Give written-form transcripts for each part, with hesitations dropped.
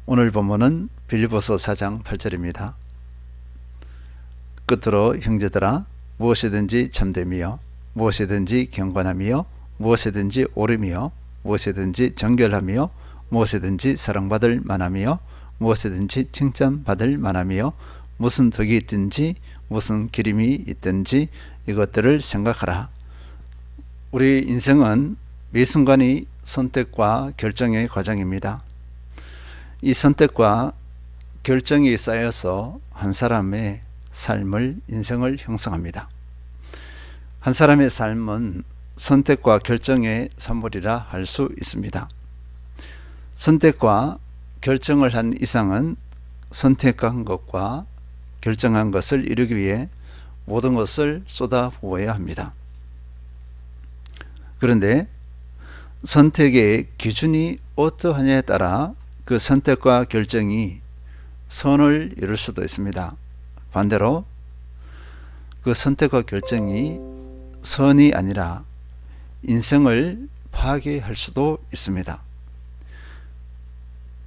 오늘 본문은 빌립보서 4장 8절입니다. 끝으로 형제들아 무엇이든지 참됨이요 무엇이든지 경건함이요 무엇이든지 옳음이요 무엇이든지 정결함이요 무엇이든지 사랑받을 만함이요 무엇이든지 칭찬받을 만함이요 무슨 덕이 있든지 무슨 기림이 있든지 이것들을 생각하라. 우리 인생은 매 순간이 선택과 결정의 과정입니다. 이 선택과 결정이 쌓여서 한 사람의 삶을, 인생을 형성합니다. 한 사람의 삶은 선택과 결정의 산물이라 할 수 있습니다. 선택과 결정을 한 이상은 선택한 것과 결정한 것을 이루기 위해 모든 것을 쏟아부어야 합니다. 그런데 선택의 기준이 어떠하냐에 따라 그 선택과 결정이 선을 이룰 수도 있습니다. 반대로 그 선택과 결정이 선이 아니라 인생을 파괴할 수도 있습니다.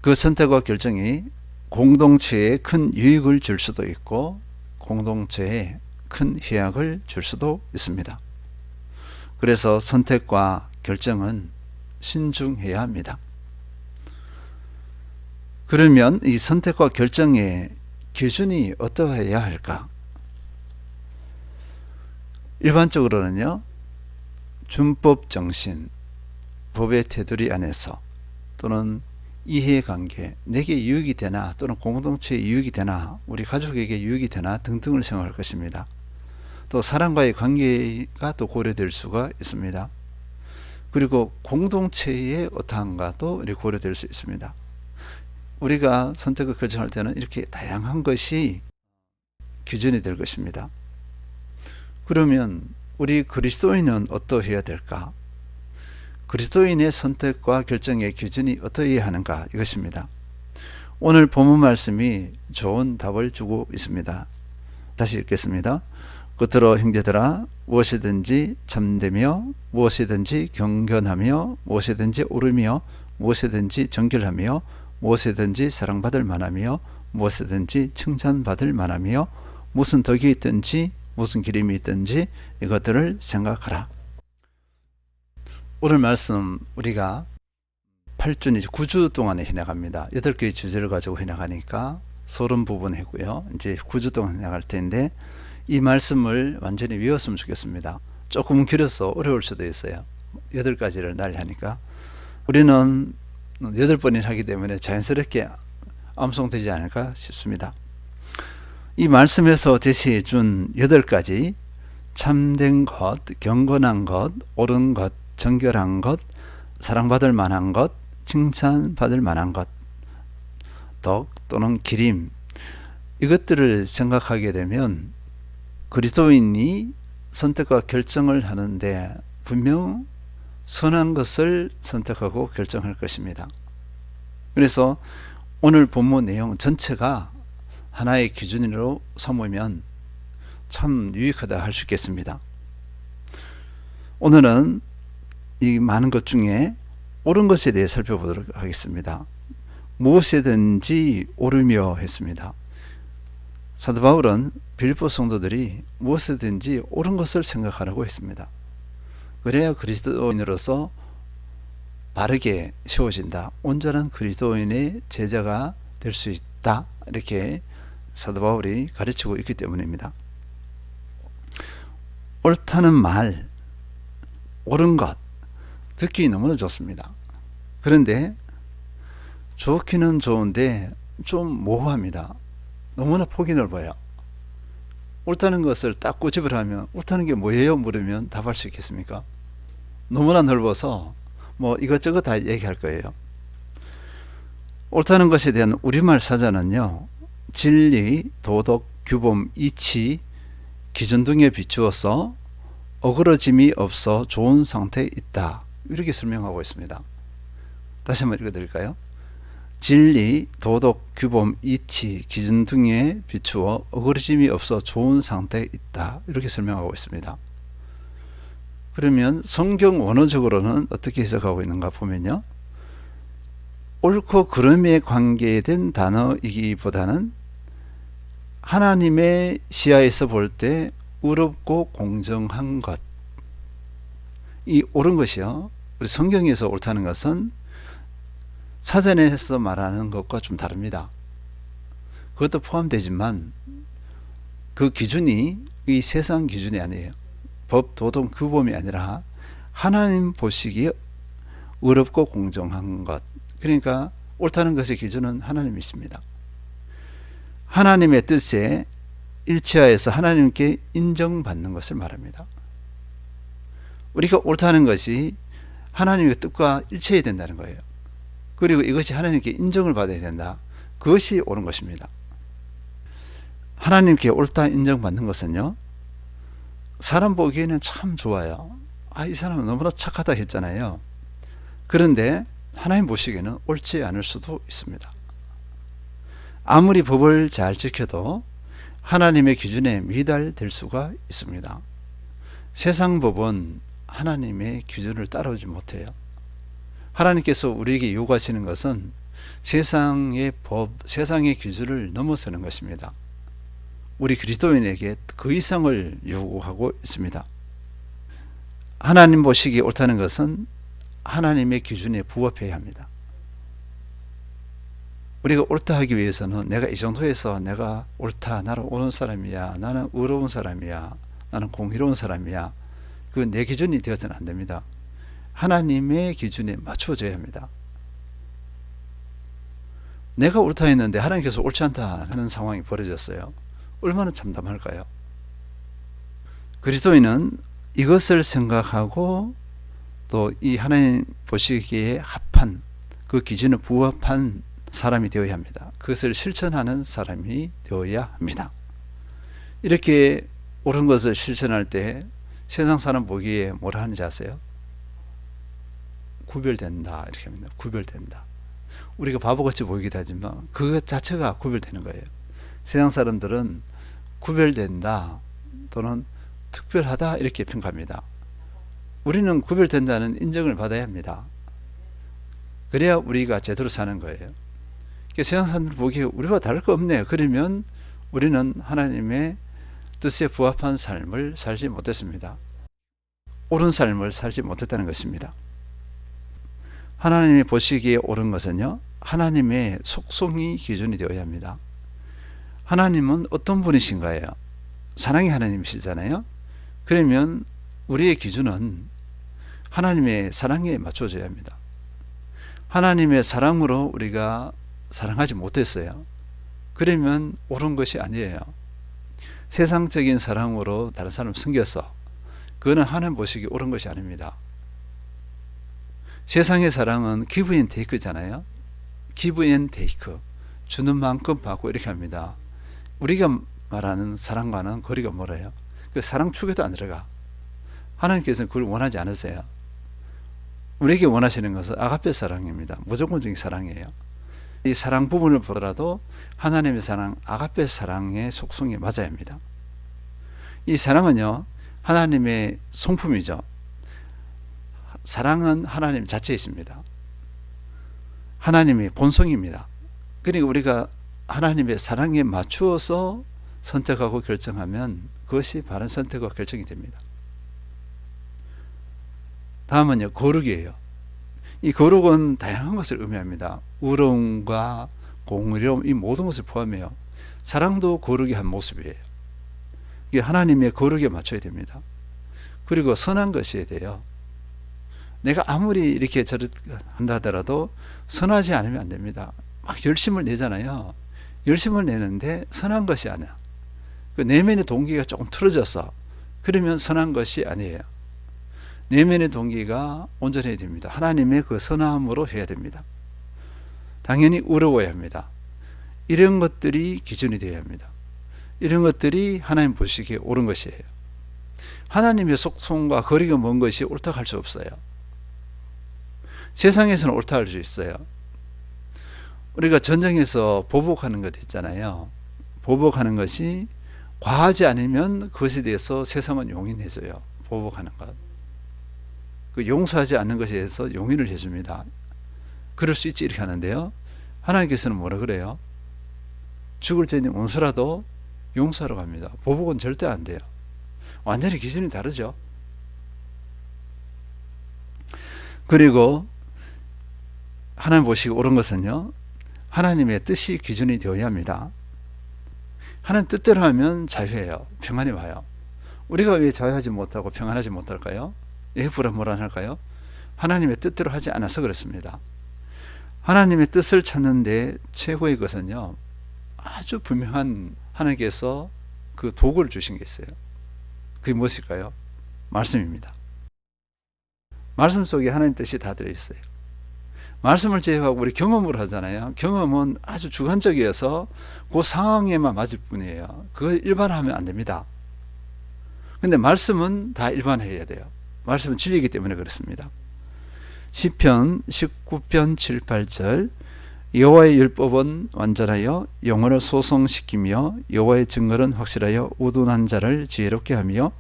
그 선택과 결정이 공동체에 큰 유익을 줄 수도 있고 공동체에 큰 해악을 줄 수도 있습니다. 그래서 선택과 결정은 신중해야 합니다. 그러면 이 선택과 결정의 기준이 어떠해야 할까? 일반적으로는요, 준법 정신, 법의 테두리 안에서 또는 이해관계, 내게 유익이 되나 또는 공동체에 유익이 되나 우리 가족에게 유익이 되나 등등을 생각할 것입니다. 또 사람과의 관계가 또 고려될 수가 있습니다. 그리고 공동체의 어떠한가도 고려될 수 있습니다. 우리가 선택을 결정할 때는 이렇게 다양한 것이 기준이 될 것입니다. 그러면 우리 그리스도인은 어떠해야 될까? 그리스도인의 선택과 결정의 기준이 어떠해야 하는가? 이것입니다. 오늘 본문 말씀이 좋은 답을 주고 있습니다. 다시 읽겠습니다. 끝으로 형제들아 무엇이든지 참되며 무엇이든지 경건하며 무엇이든지 옳으며 무엇이든지 정결하며 무엇이든지 사랑받을 만하며 무엇이든지 칭찬받을 만하며 무슨 덕이 있든지 무슨 기림이 있든지 이것들을 생각하라. 오늘 말씀 우리가 8주, 9주 동안에 해나갑니다. 8개의 주제를 가지고 해나가니까 서론 부분 했고요. 이제 9주 동안 해나갈 텐데 이 말씀을 완전히 외웠으면 좋겠습니다. 조금 길어서 어려울 수도 있어요. 8가지를 날 하니까. 우리는 8번이나 하기 때문에 자연스럽게 암송되지 않을까 싶습니다. 이 말씀에서 제시해 준 8가지 참된 것, 경건한 것, 옳은 것, 정결한 것, 사랑받을 만한 것, 칭찬받을 만한 것, 덕 또는 기림, 이것들을 생각하게 되면 그리스도인이 선택과 결정을 하는데 분명 선한 것을 선택하고 결정할 것입니다. 그래서 오늘 본문 내용 전체가 하나의 기준으로 삼으면 참 유익하다 할 수 있겠습니다. 오늘은 이 많은 것 중에 옳은 것에 대해 살펴보도록 하겠습니다. 무엇이든지 옳으며 했습니다. 사도 바울은 빌립보 성도들이 무엇이든지 옳은 것을 생각하라고 했습니다. 그래야 그리스도인으로서 바르게 세워진다. 온전한 그리스도인의 제자가 될 수 있다. 이렇게 사도 바울이 가르치고 있기 때문입니다. 옳다는 말, 옳은 것, 듣기 너무나 좋습니다. 그런데 좋기는 좋은데 좀 모호합니다. 너무나 폭이 넓어요. 옳다는 것을 딱 꼬집을 하면 옳다는 게 뭐예요? 물으면 답할 수 있겠습니까? 너무나 넓어서 뭐 이것저것 다 얘기할 거예요. 옳다는 것에 대한 우리말 사전은요, 진리, 도덕, 규범, 이치, 기준 등에 비추어서 어그러짐이 없어 좋은 상태에 있다. 이렇게 설명하고 있습니다. 다시 한번 읽어드릴까요? 진리, 도덕, 규범, 이치, 기준 등에 비추어 어그러짐이 없어 좋은 상태에 있다. 이렇게 설명하고 있습니다. 그러면 성경 원어적으로는 어떻게 해석하고 있는가 보면요, 옳고 그름에 관계된 단어이기보다는 하나님의 시야에서 볼 때 의롭고 공정한 것, 이 옳은 것이요, 우리 성경에서 옳다는 것은 사전에서 말하는 것과 좀 다릅니다. 그것도 포함되지만 그 기준이 이 세상 기준이 아니에요. 법, 도덕, 규범이 아니라 하나님 보시기에 의롭고 공정한 것, 그러니까 옳다는 것의 기준은 하나님이십니다. 하나님의 뜻에 일치하여서 하나님께 인정받는 것을 말합니다. 우리가 옳다는 것이 하나님의 뜻과 일치해야 된다는 거예요. 그리고 이것이 하나님께 인정을 받아야 된다. 그것이 옳은 것입니다. 하나님께 옳다 인정받는 것은요, 사람 보기에는 참 좋아요. 이 사람은 너무나 착하다 했잖아요. 그런데 하나님 보시기에는 옳지 않을 수도 있습니다. 아무리 법을 잘 지켜도 하나님의 기준에 미달될 수가 있습니다. 세상 법은 하나님의 기준을 따라오지 못해요. 하나님께서 우리에게 요구하시는 것은 세상의 법, 세상의 기준을 넘어서는 것입니다. 우리 그리스도인에게 그 이상을 요구하고 있습니다. 하나님 보시기에 옳다는 것은 하나님의 기준에 부합해야 합니다. 우리가 옳다 하기 위해서는 내가 이 정도에서 내가 옳다, 나는 옳은 사람이야, 나는 의로운 사람이야, 나는 공의로운 사람이야, 그 내 기준이 되어서는 안 됩니다. 하나님의 기준에 맞춰져야 합니다. 내가 옳다 했는데 하나님께서 옳지 않다 하는 상황이 벌어졌어요. 얼마나 참담할까요? 그리스도인은 이것을 생각하고 또 이 하나님 보시기에 합한, 그 기준에 부합한 사람이 되어야 합니다. 그것을 실천하는 사람이 되어야 합니다. 이렇게 옳은 것을 실천할 때 세상 사람 보기에 뭐라 하는지 아세요? 구별된다, 이렇게 합니다. 구별된다. 우리가 바보같이 보이기도 하지만 그것 자체가 구별되는 거예요. 세상 사람들은 구별된다 또는 특별하다 이렇게 평가합니다. 우리는 구별된다는 인정을 받아야 합니다. 그래야 우리가 제대로 사는 거예요. 그러니까 세상 사람들 보기에 우리와 다를 거 없네요. 그러면 우리는 하나님의 뜻에 부합한 삶을 살지 못했습니다. 옳은 삶을 살지 못했다는 것입니다. 하나님이 보시기에 옳은 것은요, 하나님의 속성이 기준이 되어야 합니다. 하나님은 어떤 분이신가요? 사랑의 하나님이시잖아요. 그러면 우리의 기준은 하나님의 사랑에 맞춰져야 합니다. 하나님의 사랑으로 우리가 사랑하지 못했어요. 그러면 옳은 것이 아니에요. 세상적인 사랑으로 다른 사람을 섬겨서 그거는 하나님 보시기 옳은 것이 아닙니다. 세상의 사랑은 give and take잖아요. give and take, 주는 만큼 받고 이렇게 합니다. 우리가 말하는 사랑과는 거리가 멀어요. 그 사랑 축에도 안 들어가. 하나님께서는 그걸 원하지 않으세요. 우리에게 원하시는 것은 아가페 사랑입니다. 무조건적인 사랑이에요. 이 사랑 부분을 보더라도 하나님의 사랑, 아가페 사랑의 속성에 맞아야 합니다. 이 사랑은요, 하나님의 성품이죠. 사랑은 하나님 자체에 있습니다. 하나님의 본성입니다. 그러니까 우리가 하나님의 사랑에 맞추어서 선택하고 결정하면 그것이 바른 선택과 결정이 됩니다. 다음은요, 거룩이에요. 이 거룩은 다양한 것을 의미합니다. 의로움과 공의로움, 이 모든 것을 포함해요. 사랑도 거룩의 한 모습이에요. 이게 하나님의 거룩에 맞춰야 됩니다. 그리고 선한 것이어야 돼요. 내가 아무리 이렇게 저렇게 한다 하더라도 선하지 않으면 안 됩니다. 막 열심을 내잖아요. 열심을 내는데 선한 것이 아니야. 그 내면의 동기가 조금 틀어져서 그러면 선한 것이 아니에요. 내면의 동기가 온전해야 됩니다. 하나님의 그 선함으로 해야 됩니다. 당연히 의로워야 합니다. 이런 것들이 기준이 되어야 합니다. 이런 것들이 하나님 보시기에 옳은 것이에요. 하나님의 속성과 거리가 먼 것이 옳다고 할 수 없어요. 세상에서는 옳다고 할 수 있어요. 우리가 전쟁에서 보복하는 것 있잖아요. 보복하는 것이 과하지 않으면 그것에 대해서 세상은 용인해줘요. 보복하는 것. 그 용서하지 않는 것에 대해서 용인을 해줍니다. 그럴 수 있지 이렇게 하는데요. 하나님께서는 뭐라 그래요? 죽을 죄인 원수라도 용서하러 갑니다. 보복은 절대 안 돼요. 완전히 기준이 다르죠. 그리고 하나님 보시고 옳은 것은요, 하나님의 뜻이 기준이 되어야 합니다. 하나님 뜻대로 하면 자유해요. 평안이 와요. 우리가 왜 자유하지 못하고 평안하지 못할까요? 왜 불안불안할까요? 하나님의 뜻대로 하지 않아서 그렇습니다. 하나님의 뜻을 찾는데 최고의 것은요, 아주 분명한 하나님께서 그 도구를 주신 게 있어요. 그게 무엇일까요? 말씀입니다. 말씀 속에 하나님 뜻이 다 들어있어요. 말씀을 제외하고 우리 경험으로 하잖아요. 경험은 아주 주관적이어서 그 상황에만 맞을 뿐이에요. 그걸 일반화하면 안 됩니다. 근데 말씀은 다 일반화해야 돼요. 말씀은 진리이기 때문에 그렇습니다. 시편 19편 7, 8절 여호와의 율법은 완전하여 영혼을 소성시키며 여호와의 증거는 확실하여 우둔한 자를 지혜롭게 하며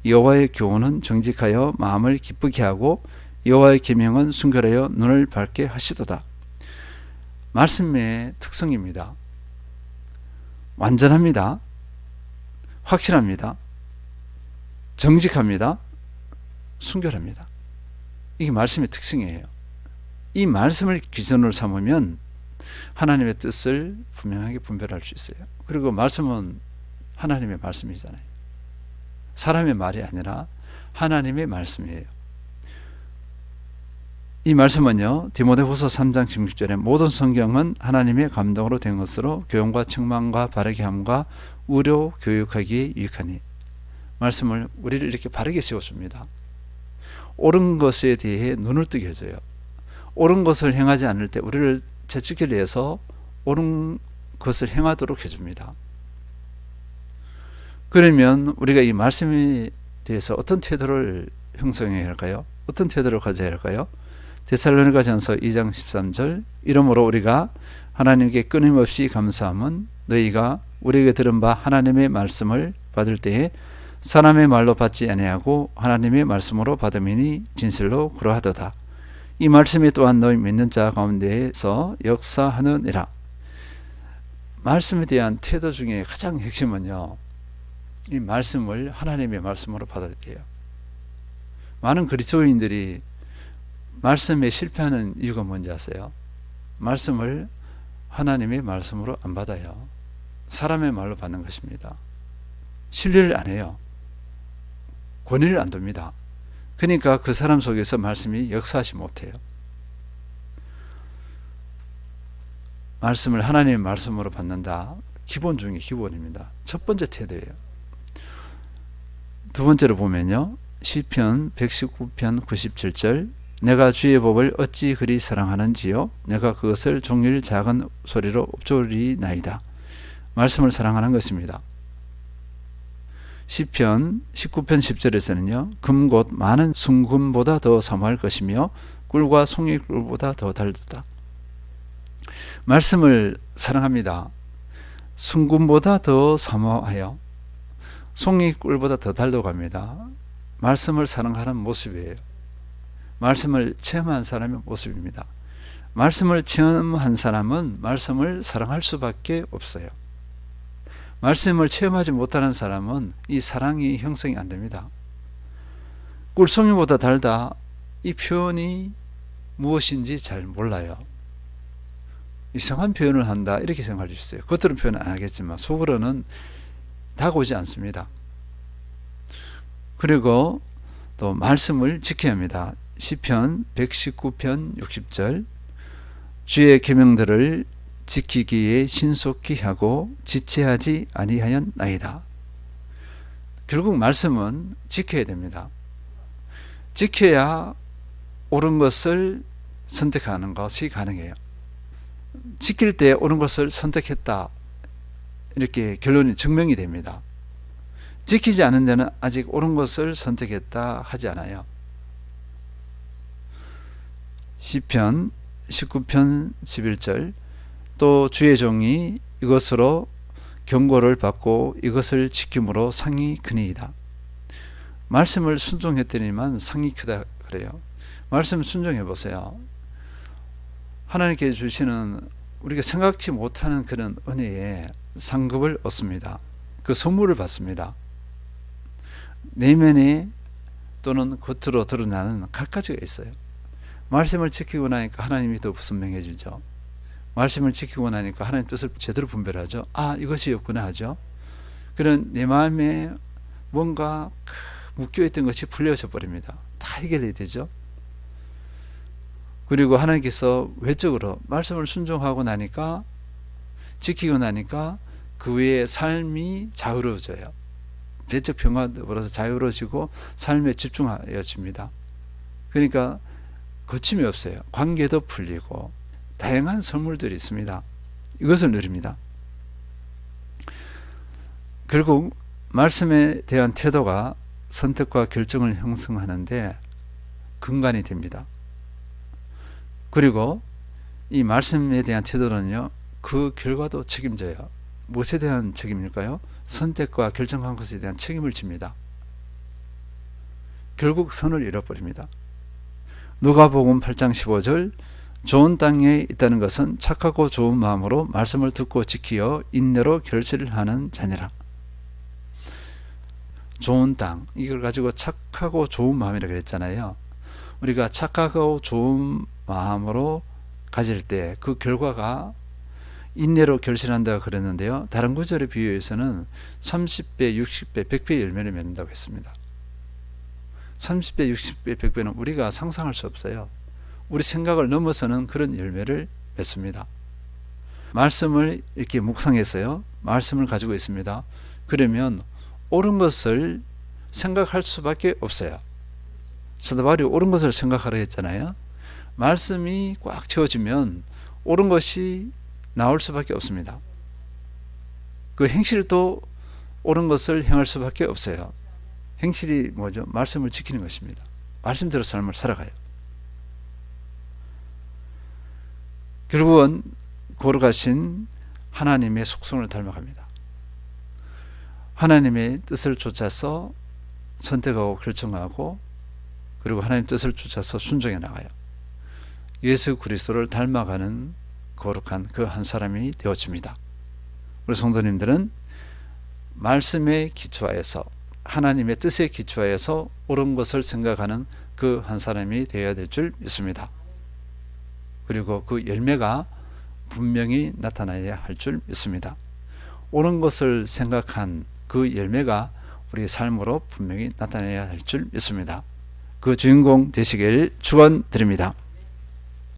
여호와의 교훈은 정직하여 마음을 기쁘게 하고 여호와의 계명은 순결하여 눈을 밝게 하시도다. 말씀의 특성입니다. 완전합니다. 확실합니다. 정직합니다. 순결합니다. 이게 말씀의 특징이에요. 이 말씀을 기준으로 삼으면 하나님의 뜻을 분명하게 분별할 수 있어요. 그리고 말씀은 하나님의 말씀이잖아요. 사람의 말이 아니라 하나님의 말씀이에요. 이 말씀은요, 디모데후서 3장 16절에 모든 성경은 하나님의 감동으로 된 것으로 교훈과 책망과 바르게 함과 의료 교육하기에 유익하니, 말씀을 우리를 이렇게 바르게 세워줍니다. 옳은 것에 대해 눈을 뜨게 해줘요. 옳은 것을 행하지 않을 때 우리를 채찍게 해서 옳은 것을 행하도록 해줍니다. 그러면 우리가 이 말씀에 대해서 어떤 태도를 형성해야 할까요? 어떤 태도를 가져야 할까요? 데살로니가전서 2장 13절 이러므로 우리가 하나님께 끊임없이 감사함은 너희가 우리에게 들은 바 하나님의 말씀을 받을 때에 사람의 말로 받지 아니하고 하나님의 말씀으로 받음이니 진실로 그러하도다. 이 말씀이 또한 너희 믿는 자 가운데에서 역사하느니라. 말씀에 대한 태도 중에 가장 핵심은요, 이 말씀을 하나님의 말씀으로 받아야 돼요. 많은 그리스도인들이 말씀에 실패하는 이유가 뭔지 아세요? 말씀을 하나님의 말씀으로 안 받아요. 사람의 말로 받는 것입니다. 신뢰를 안 해요. 권위를 안 둡니다. 그러니까 그 사람 속에서 말씀이 역사하지 못해요. 말씀을 하나님의 말씀으로 받는다. 기본 중에 기본입니다. 첫 번째 태도예요. 두 번째로 보면요, 시편 119편 97절 내가 주의 법을 어찌 그리 사랑하는지요 내가 그것을 종일 작은 소리로 읊조리나이다. 말씀을 사랑하는 것입니다. 시편 19편 10절에서는요 금 곧 많은 순금보다 더 사모할 것이며 꿀과 송이꿀보다 더 달도다. 말씀을 사랑합니다. 순금보다 더 사모하여 송이꿀보다 더 달도갑니다. 말씀을 사랑하는 모습이에요. 말씀을 체험한 사람의 모습입니다. 말씀을 체험한 사람은 말씀을 사랑할 수밖에 없어요. 말씀을 체험하지 못하는 사람은 이 사랑이 형성이 안 됩니다. 꿀송이보다 달다, 이 표현이 무엇인지 잘 몰라요. 이상한 표현을 한다 이렇게 생각할 수 있어요. 겉으로는 표현 안 하겠지만 속으로는 다가오지 않습니다. 그리고 또 말씀을 지켜야 합니다. 시편 119편 60절 주의 계명들을 지키기에 신속히 하고 지체하지 아니하였나이다. 결국 말씀은 지켜야 됩니다. 지켜야 옳은 것을 선택하는 것이 가능해요. 지킬 때 옳은 것을 선택했다 이렇게 결론이 증명이 됩니다. 지키지 않은 데는 아직 옳은 것을 선택했다 하지 않아요. 시편 19편 11절 또 주의 종이 이것으로 경고를 받고 이것을 지킴으로 상이 크니이다. 말씀을 순종했더니만 상이 크다 그래요. 말씀 순종해 보세요. 하나님께 주시는 우리가 생각지 못하는 그런 은혜의 상급을 얻습니다. 그 선물을 받습니다. 내면에 또는 겉으로 드러나는 갖가지가 있어요. 말씀을 지키고 나니까 하나님이 더 분명해지죠. 말씀을 지키고 나니까 하나님 뜻을 제대로 분별하죠. 아, 이것이 없구나 하죠. 그런 내 마음에 뭔가 묶여있던 것이 풀려져 버립니다. 다 해결이 되죠. 그리고 하나님께서 외적으로 말씀을 순종하고 나니까, 지키고 나니까 그 외의 삶이 자유로워져요. 내적 평화도 벌어서 자유로워지고 삶에 집중하여집니다. 그러니까 거침이 없어요. 관계도 풀리고 다양한 선물들이 있습니다. 이것을 누립니다. 결국 말씀에 대한 태도가 선택과 결정을 형성하는데 근간이 됩니다. 그리고 이 말씀에 대한 태도는요, 그 결과도 책임져요. 무엇에 대한 책임일까요? 선택과 결정한 것에 대한 책임을 집니다. 결국 선을 잃어버립니다. 누가복음 8장 15절, 좋은 땅에 있다는 것은 착하고 좋은 마음으로 말씀을 듣고 지키어 인내로 결실을 하는 자니라. 좋은 땅, 이걸 가지고 착하고 좋은 마음이라고 그랬잖아요. 우리가 착하고 좋은 마음으로 가질 때 그 결과가 인내로 결실한다고 그랬는데요. 다른 구절에 비유해서는 30배, 60배, 100배 열매를 맺는다고 했습니다. 30배, 60배, 100배는 우리가 상상할 수 없어요. 우리 생각을 넘어서는 그런 열매를 맺습니다. 말씀을 이렇게 묵상해서요, 말씀을 가지고 있습니다. 그러면 옳은 것을 생각할 수밖에 없어요. 사도 바울이 옳은 것을 생각하라 했잖아요. 말씀이 꽉 채워지면 옳은 것이 나올 수밖에 없습니다. 그 행실도 옳은 것을 행할 수밖에 없어요. 행실이 뭐죠? 말씀을 지키는 것입니다. 말씀대로 삶을 살아가요. 결국은 거룩하신 하나님의 속성을 닮아갑니다. 하나님의 뜻을 쫓아서 선택하고 결정하고, 그리고 하나님 뜻을 쫓아서 순종해 나가요. 예수 그리스도를 닮아가는 거룩한 그 한 사람이 되어집니다. 우리 성도님들은 말씀에 기초하여서, 하나님의 뜻에 기초하여서 옳은 것을 생각하는 그 한 사람이 되어야 될 줄 믿습니다. 그리고 그 열매가 분명히 나타나야 할 줄 믿습니다. 옳은 것을 생각한 그 열매가 우리의 삶으로 분명히 나타나야 할 줄 믿습니다. 그 주인공 되시길 축원드립니다.